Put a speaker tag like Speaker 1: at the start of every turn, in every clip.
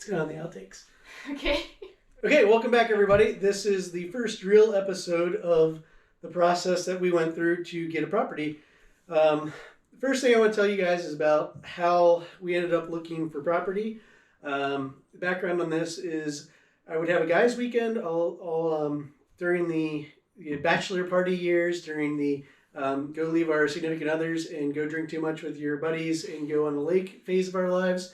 Speaker 1: Let's get on the outtakes.
Speaker 2: Okay.
Speaker 1: Okay, welcome back, everybody. This is the first real episode of the process that we went through to get a property. The first thing I want to tell you guys is about how we ended up looking for property. The background on this is I would have a guys' weekend all during the bachelor party years, during the go leave our significant others and go drink too much with your buddies and go on the lake phase of our lives.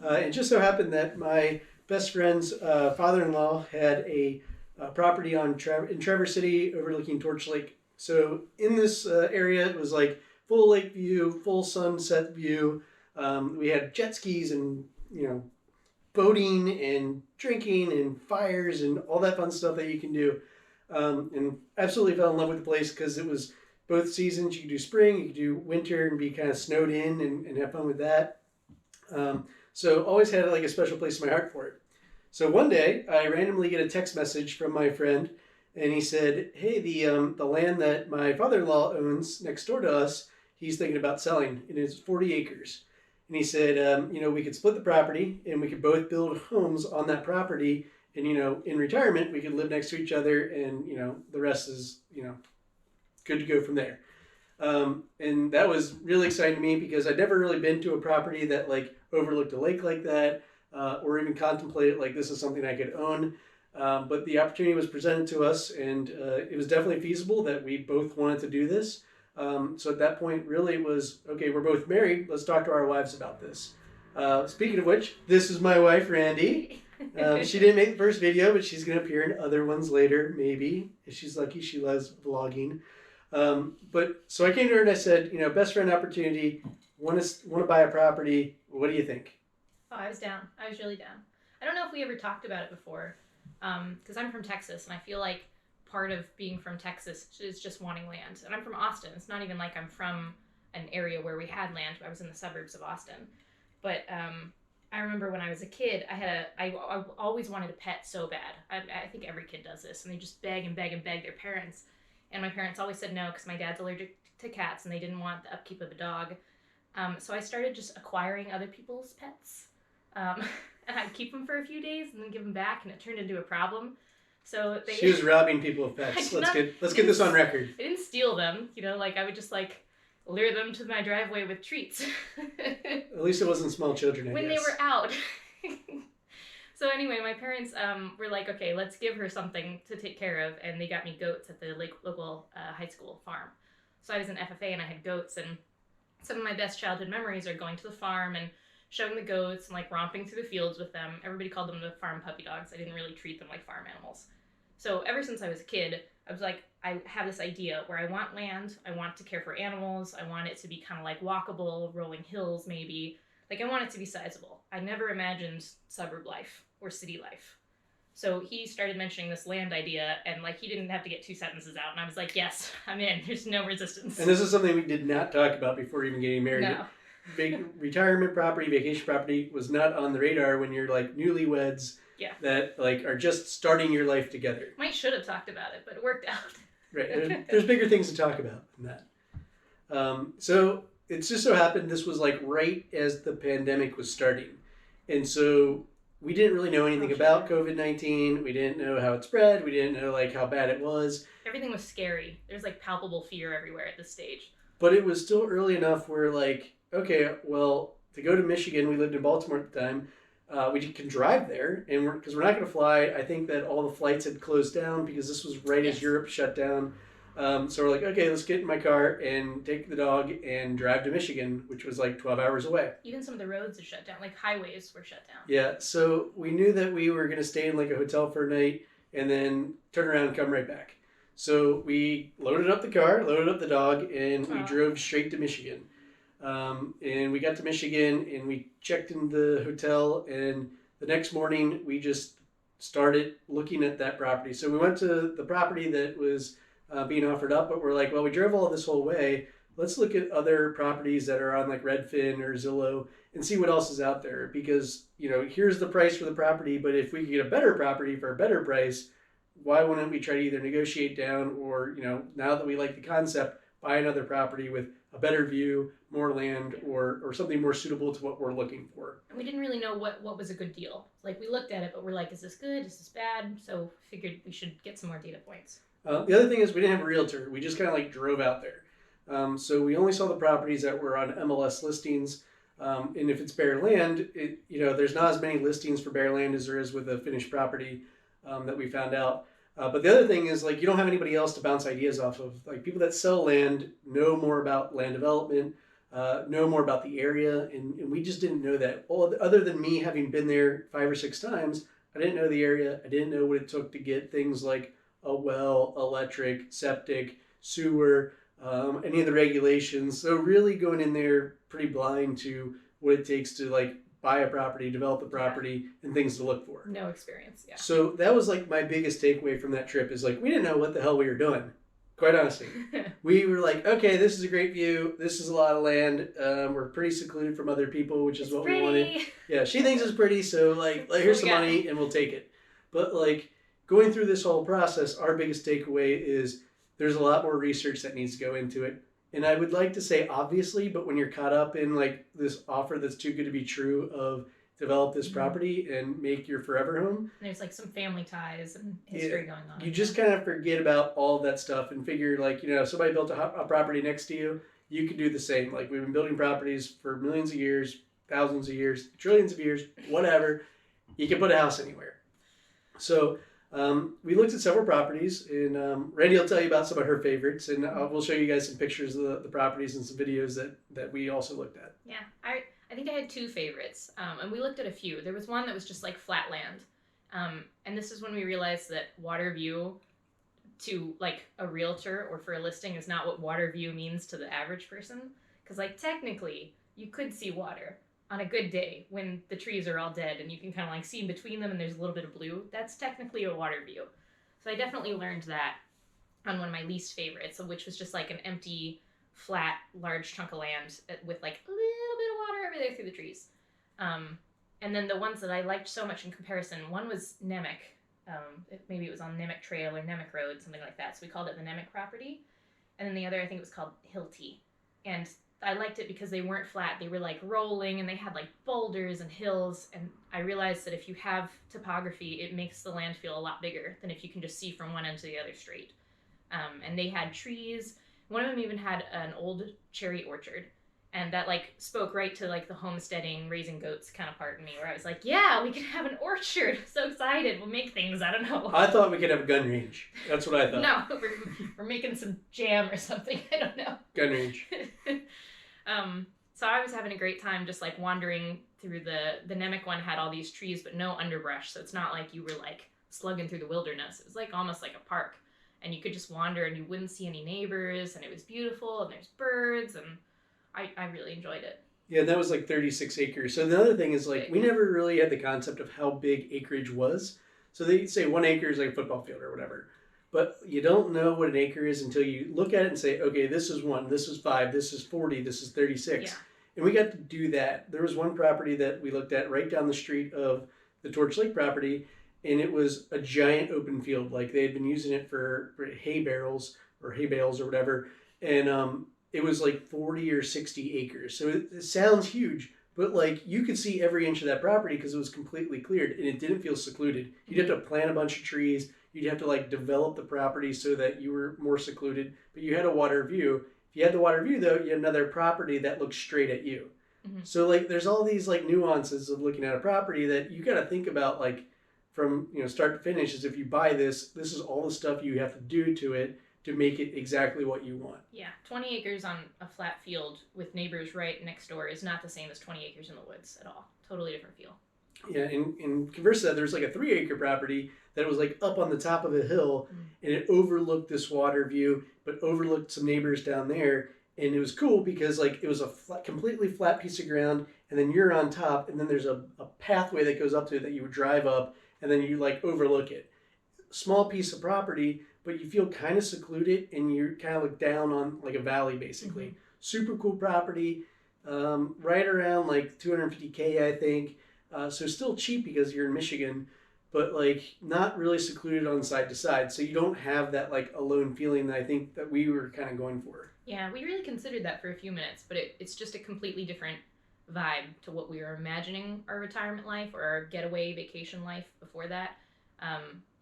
Speaker 1: It just so happened that my best friend's father-in-law had a property in Traverse City overlooking Torch Lake. So in this area, it was like full lake view, full sunset view. We had jet skis and, boating and drinking and fires and all that fun stuff that you can do. And absolutely fell in love with the place because it was both seasons. You could do spring, you could do winter and be kind of snowed in and have fun with that. So always had like a special place in my heart for it. So one day I randomly get a text message from my friend, and he said, "Hey, the land that my father-in-law owns next door to us, he's thinking about selling. It is 40 acres." And he said, we could split the property and we could both build homes on that property. And, in retirement, we could live next to each other and, the rest is, good to go from there. And that was really exciting to me because I'd never really been to a property that like overlooked a lake like that, or even contemplated like this is something I could own. But the opportunity was presented to us, and it was definitely feasible that we both wanted to do this. So at that point, really it was, okay, we're both married. Let's talk to our wives about this. Speaking of which, this is my wife, Randy. She didn't make the first video, but she's going to appear in other ones later, maybe. If she's lucky, she loves vlogging. But so I came to her and I said, best friend opportunity, want to buy a property. What do you think?
Speaker 2: Oh, I was down. I was really down. I don't know if we ever talked about it before, because I'm from Texas, and I feel like part of being from Texas is just wanting land. And I'm from Austin. It's not even like I'm from an area where we had land. I was in the suburbs of Austin. But I remember when I was a kid, I always wanted a pet so bad. I think every kid does this, and they just beg and beg and beg their parents. And my parents always said no because my dad's allergic to cats and they didn't want the upkeep of a dog. So I started just acquiring other people's pets. And I'd keep them for a few days and then give them back, and it turned into a problem. So
Speaker 1: she was robbing people of pets. Let's get this on record.
Speaker 2: I didn't steal them. I would just lure them to my driveway with treats.
Speaker 1: At least it wasn't small children, I
Speaker 2: guess. When they were out. So anyway, my parents were like, okay, let's give her something to take care of, and they got me goats at the local high school farm. So I was in FFA and I had goats, and some of my best childhood memories are going to the farm and showing the goats and romping through the fields with them. Everybody called them the farm puppy dogs. I didn't really treat them like farm animals. So ever since I was a kid, I was like, I have this idea where I want land, I want to care for animals, I want it to be kind of walkable, rolling hills maybe. I want it to be sizable. I never imagined suburb life or city life. So he started mentioning this land idea, and he didn't have to get 2 sentences out, and I was like, yes, I'm in. There's no resistance.
Speaker 1: And this is something we did not talk about before even getting married.
Speaker 2: No.
Speaker 1: Retirement property, vacation property was not on the radar when you're newlyweds.
Speaker 2: Yeah.
Speaker 1: That are just starting your life together.
Speaker 2: Might should have talked about it, but it worked out.
Speaker 1: Right. There's bigger things to talk about than that. So it's just so happened this was right as the pandemic was starting. And so we didn't really know anything about COVID-19. We didn't know how it spread. We didn't know how bad it was.
Speaker 2: Everything was scary. There's palpable fear everywhere at this stage.
Speaker 1: But it was still early enough where okay, well, to go to Michigan, we lived in Baltimore at the time. We can drive there, and because we're not going to fly. I think that all the flights had closed down because this was right as Europe shut down. So we're like, okay, let's get in my car and take the dog and drive to Michigan, which was 12 hours away.
Speaker 2: Even some of the roads are shut down, highways were shut down.
Speaker 1: Yeah, so we knew that we were going to stay in a hotel for a night and then turn around and come right back. So we loaded up the car, loaded up the dog, and we drove straight to Michigan. And we got to Michigan and we checked in the hotel, and the next morning we just started looking at that property. So we went to the property that was being offered up, but we're like, well, we drove all this whole way. Let's look at other properties that are on Redfin or Zillow and see what else is out there. Because, here's the price for the property, but if we could get a better property for a better price, why wouldn't we try to either negotiate down or, now that we like the concept, buy another property with a better view, more land, or something more suitable to what we're looking for.
Speaker 2: And we didn't really know what was a good deal. Like, we looked at it, but we're like, is this good? Is this bad? So figured we should get some more data points.
Speaker 1: The other thing is we didn't have a realtor. We just kind of like drove out there. So we only saw the properties that were on MLS listings. And if it's bare land, there's not as many listings for bare land as there is with a finished property that we found out. But the other thing is, like, you don't have anybody else to bounce ideas off of. Like, people that sell land know more about land development, know more about the area, and we just didn't know that. Well, other than me having been there 5 or 6 times, I didn't know the area. I didn't know what it took to get things like a well, electric, septic, sewer, any of the regulations. So really going in there pretty blind to what it takes to like buy a property, develop the property, and things to look for.
Speaker 2: No experience, yeah.
Speaker 1: So that was like my biggest takeaway from that trip is like, we didn't know what the hell we were doing. Quite honestly. We were like, okay, this is a great view. This is a lot of land. We're pretty secluded from other people, which is what we wanted. Yeah, she thinks it's pretty, so like here's some money and we'll take it. But like going through this whole process, our biggest takeaway is there's a lot more research that needs to go into it. And I would like to say obviously, but when you're caught up in like this offer that's too good to be true of develop this property and make your forever home.
Speaker 2: There's like some family ties and history going on.
Speaker 1: You just kind of forget about all of that stuff and figure like, if somebody built a property next to you, you could do the same. Like we've been building properties for millions of years, thousands of years, trillions of years, whatever. You can put a house anywhere. So we looked at several properties, and Randy will tell you about some of her favorites, and we'll show you guys some pictures of the properties and some videos that we also looked at.
Speaker 2: Yeah, I think I had 2 favorites, and we looked at a few. There was one that was just like flat land, and this is when we realized that water view to like a realtor or for a listing is not what water view means to the average person. Because like technically you could see water on a good day when the trees are all dead and you can kind of like see in between them and there's a little bit of blue. That's technically a water view. So I definitely learned that on one of my least favorites, which was just like an empty, flat, large chunk of land with like a little bit of water over there through the trees. And then the ones that I liked so much in comparison, one was Nemec. Maybe it was on Nemec Trail or Nemec Road, something like that. So we called it the Nemec property. And then the other, I think it was called Hilty. And I liked it because they weren't flat. They were like rolling and they had like boulders and hills. And I realized that if you have topography, it makes the land feel a lot bigger than if you can just see from one end to the other straight. And they had trees. One of them even had an old cherry orchard. And that like spoke right to like the homesteading, raising goats kind of part in me where I was like, yeah, we can have an orchard. So excited. We'll make things. I don't know.
Speaker 1: I thought we could have a gun range. That's what I thought.
Speaker 2: No, we're making some jam or something. I don't know.
Speaker 1: Gun range.
Speaker 2: So I was having a great time just like wandering through the Nemec one had all these trees but no underbrush. So it's not like you were like slugging through the wilderness. It was like almost like a park. And you could just wander and you wouldn't see any neighbors and it was beautiful and there's birds and I really enjoyed it.
Speaker 1: Yeah, that was like 36 acres. So the other thing is like we never really had the concept of how big acreage was. So they say 1 acre is like a football field or whatever. But you don't know what an acre is until you look at it and say, okay, this is 1, this is 5, this is 40, this is 36. Yeah. And we got to do that. There was one property that we looked at right down the street of the Torch Lake property, and it was a giant open field. Like they had been using it for hay barrels or hay bales or whatever. And it was like 40 or 60 acres. So it sounds huge, but like you could see every inch of that property because it was completely cleared and it didn't feel secluded. You'd have to plant a bunch of trees. You'd have to like develop the property so that you were more secluded, but you had a water view. If you had the water view though, you had another property that looked straight at you. Mm-hmm. So like there's all these like nuances of looking at a property that you got to think about like from start to finish. Is if you buy this is all the stuff you have to do to it to make it exactly what you want.
Speaker 2: Yeah, 20 acres on a flat field with neighbors right next door is not the same as 20 acres in the woods at all. Totally different feel.
Speaker 1: Yeah, and converse to that, there's like a 3 acre property that was like up on the top of a hill, and it overlooked this water view, but overlooked some neighbors down there. And it was cool because like it was a completely flat piece of ground, and then you're on top, and then there's a pathway that goes up to it that you would drive up, and then you like overlook it. Small piece of property, but you feel kind of secluded, and you kind of look down on like a valley basically. Mm-hmm. Super cool property, right around like $250K I think. So still cheap because you're in Michigan, but like not really secluded on side to side. So you don't have that like alone feeling that I think that we were kind of going for.
Speaker 2: Yeah, we really considered that for a few minutes, but it's just a completely different vibe to what we were imagining our retirement life or our getaway vacation life before that.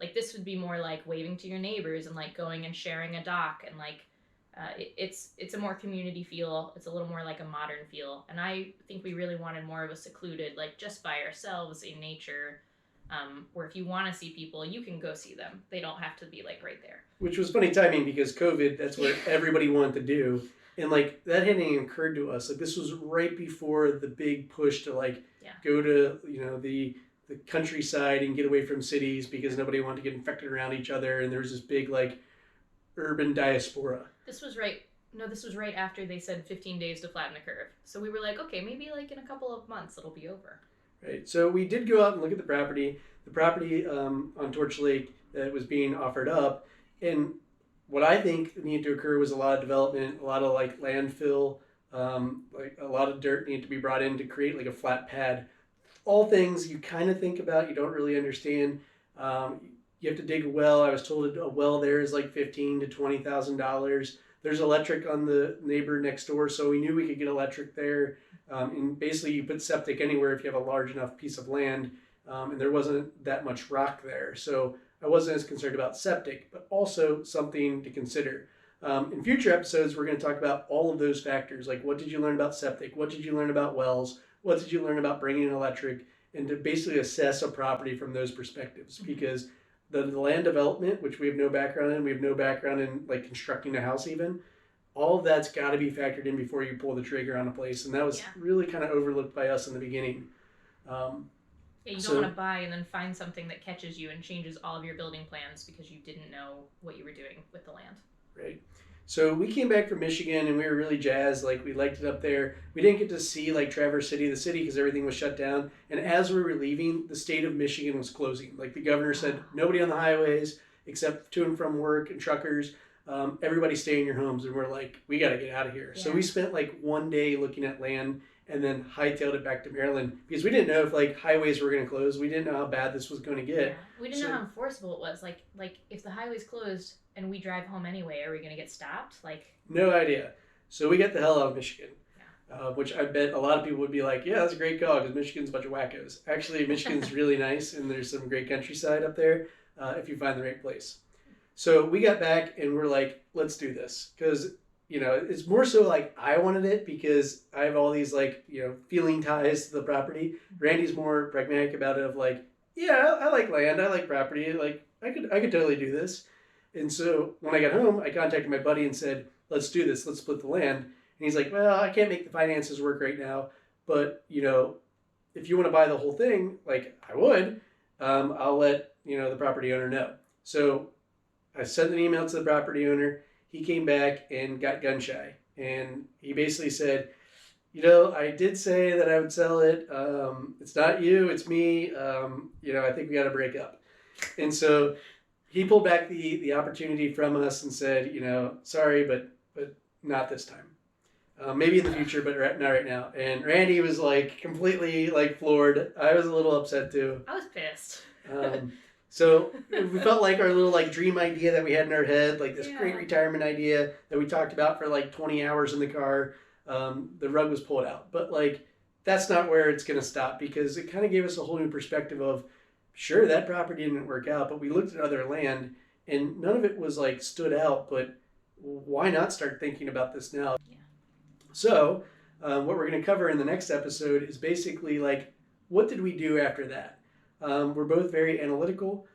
Speaker 2: Like this would be more like waving to your neighbors and like going and sharing a dock and like it's a more community feel. It's a little more like a modern feel, and I think we really wanted more of a secluded, like just by ourselves in nature, where if you want to see people, you can go see them. They don't have to be like right there.
Speaker 1: Which was funny timing because COVID, that's what everybody wanted to do. And like that hadn't even occurred to us. Like this was right before the big push to like go to, the countryside and get away from cities because nobody wanted to get infected around each other. And there was this big like urban diaspora.
Speaker 2: This was right. No, this was right after they said 15 days to flatten the curve. So we were like, okay, maybe like in a couple of months it'll be over.
Speaker 1: Right. So we did go out and look at the property. The property on Torch Lake that was being offered up. And what I think needed to occur was a lot of development, a lot of like landfill, like a lot of dirt needed to be brought in to create like a flat pad. All things you kind of think about, you don't really understand. You have to dig a well. I was told a well there is like $15,000 to $20,000. There's electric on the neighbor next door, so we knew we could get electric there. And basically, you put septic anywhere if you have a large enough piece of land, and there wasn't that much rock there. So I wasn't as concerned about septic, but also something to consider. In future episodes, we're going to talk about all of those factors, like what did you learn about septic, what did you learn about wells, what did you learn about bringing in electric, and to basically assess a property from those perspectives. Because the land development, which we have no background in, we have no background in like constructing a house even, all of that's got to be factored in before you pull the trigger on a place. And that was really kind of overlooked by us in the beginning.
Speaker 2: Yeah, you don't want to buy and then find something that catches you and changes all of your building plans because you didn't know what you were doing with the land.
Speaker 1: Right. So we came back from Michigan and we were really jazzed. Like we liked it up there. We didn't get to see like Traverse City, the city, because everything was shut down. And as we were leaving, the state of Michigan was closing. Like the governor said, nobody on the highways except to and from work and truckers. Everybody stay in your homes. And we're like, we got to get out of here. Yeah. So we spent like one day looking at land and then hightailed it back to Maryland because we didn't know if like highways were going to close. We didn't know how bad this was going to get.
Speaker 2: Yeah. We didn't know how enforceable it was. Like if the highway's closed and we drive home anyway, are we going to get stopped? Like
Speaker 1: no idea. So we got the hell out of Michigan, which I bet a lot of people would be like, yeah, that's a great call because Michigan's a bunch of wackos. Actually, Michigan's really nice and there's some great countryside up there if you find the right place. So we got back and we're like, let's do this because it's more so like I wanted it because I have all these like, feeling ties to the property. Randy's more pragmatic about it of like, yeah, I like land. I like property. Like I could totally do this. And so when I got home, I contacted my buddy and said, let's do this. Let's split the land. And he's like, well, I can't make the finances work right now. But, if you want to buy the whole thing, like I would, I'll let, the property owner know. So I sent an email to the property owner. He came back and got gun shy. And he basically said, I did say that I would sell it. It's not you, it's me. I think we got to break up. And so he pulled back the opportunity from us and said, sorry, but not this time. Maybe in the future, but not right now. And Randy was like completely like floored. I was a little upset too.
Speaker 2: I was pissed.
Speaker 1: So we felt like our little like dream idea that we had in our head, like this great retirement idea that we talked about for like 20 hours in the car, the rug was pulled out. But like, that's not where it's going to stop because it kind of gave us a whole new perspective of, sure, that property didn't work out, but we looked at other land and none of it was like stood out, but why not start thinking about this now? Yeah. So what we're going to cover in the next episode is basically like, what did we do after that? We're both very analytical.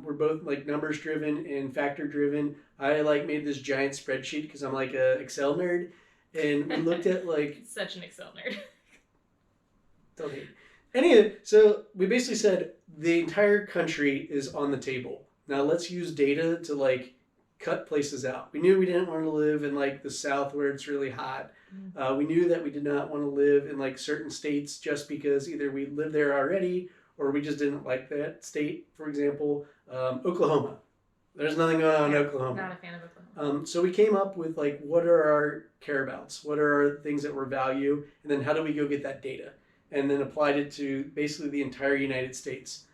Speaker 1: We're both like numbers driven and factor driven. I like made this giant spreadsheet because I'm like a Excel nerd, and we looked at like
Speaker 2: such an Excel nerd.
Speaker 1: Don't hate. Anyway, so we basically said the entire country is on the table. Now let's use data to like cut places out. We knew we didn't want to live in like the South where it's really hot. We knew that we did not want to live in like certain states just because either we live there already or we just didn't like that state. For example, Oklahoma. There's nothing going on in Oklahoma.
Speaker 2: Not a fan of Oklahoma.
Speaker 1: So we came up with like, what are our careabouts? What are our things that we value? And then how do we go get that data? And then applied it to basically the entire United States.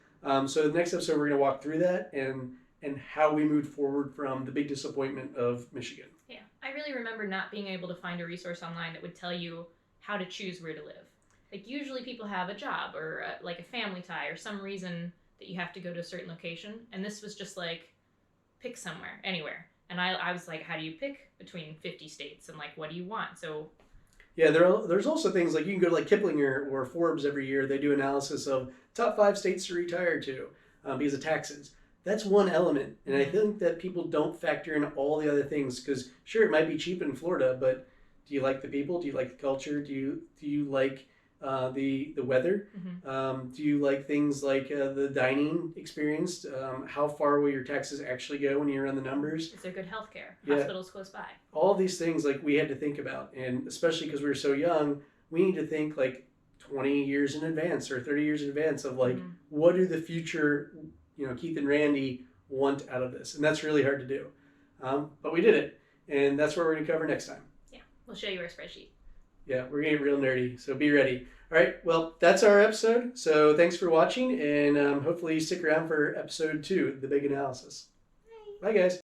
Speaker 1: So the next episode, we're going to walk through that and how we moved forward from the big disappointment of Michigan.
Speaker 2: Yeah, I I really remember not being able to find a resource online that would tell you how to choose where to live. Like usually people have a job or like a family tie or some reason that you have to go to a certain location, and this was just like pick somewhere, anywhere. And I was like, how do you pick between 50 states and like what do you want? So
Speaker 1: Yeah, there's also things like you can go to like Kipling or Forbes every year. They do analysis of top 5 states to retire to because of taxes. That's one element, and I think that people don't factor in all the other things because sure, it might be cheap in Florida, but do you like the people? Do you like the culture? Do you like the weather? Do you like things like the dining experience? How far will your taxes actually go when you run the numbers?
Speaker 2: is there good health care?
Speaker 1: Yeah.
Speaker 2: Hospitals close by?
Speaker 1: All these things like we had to think about, and especially because we were so young, we need to think like 20 years in advance or 30 years in advance of like what do the future, Keith and Randy want out of this, and that's really hard to do, but we did it, and that's what we're going to cover next time.
Speaker 2: Yeah, we'll show you our spreadsheet.
Speaker 1: Yeah, we're going to get real nerdy, so be ready. All right, well, that's our episode, so thanks for watching, and hopefully you stick around for episode 2, the big analysis. Bye guys.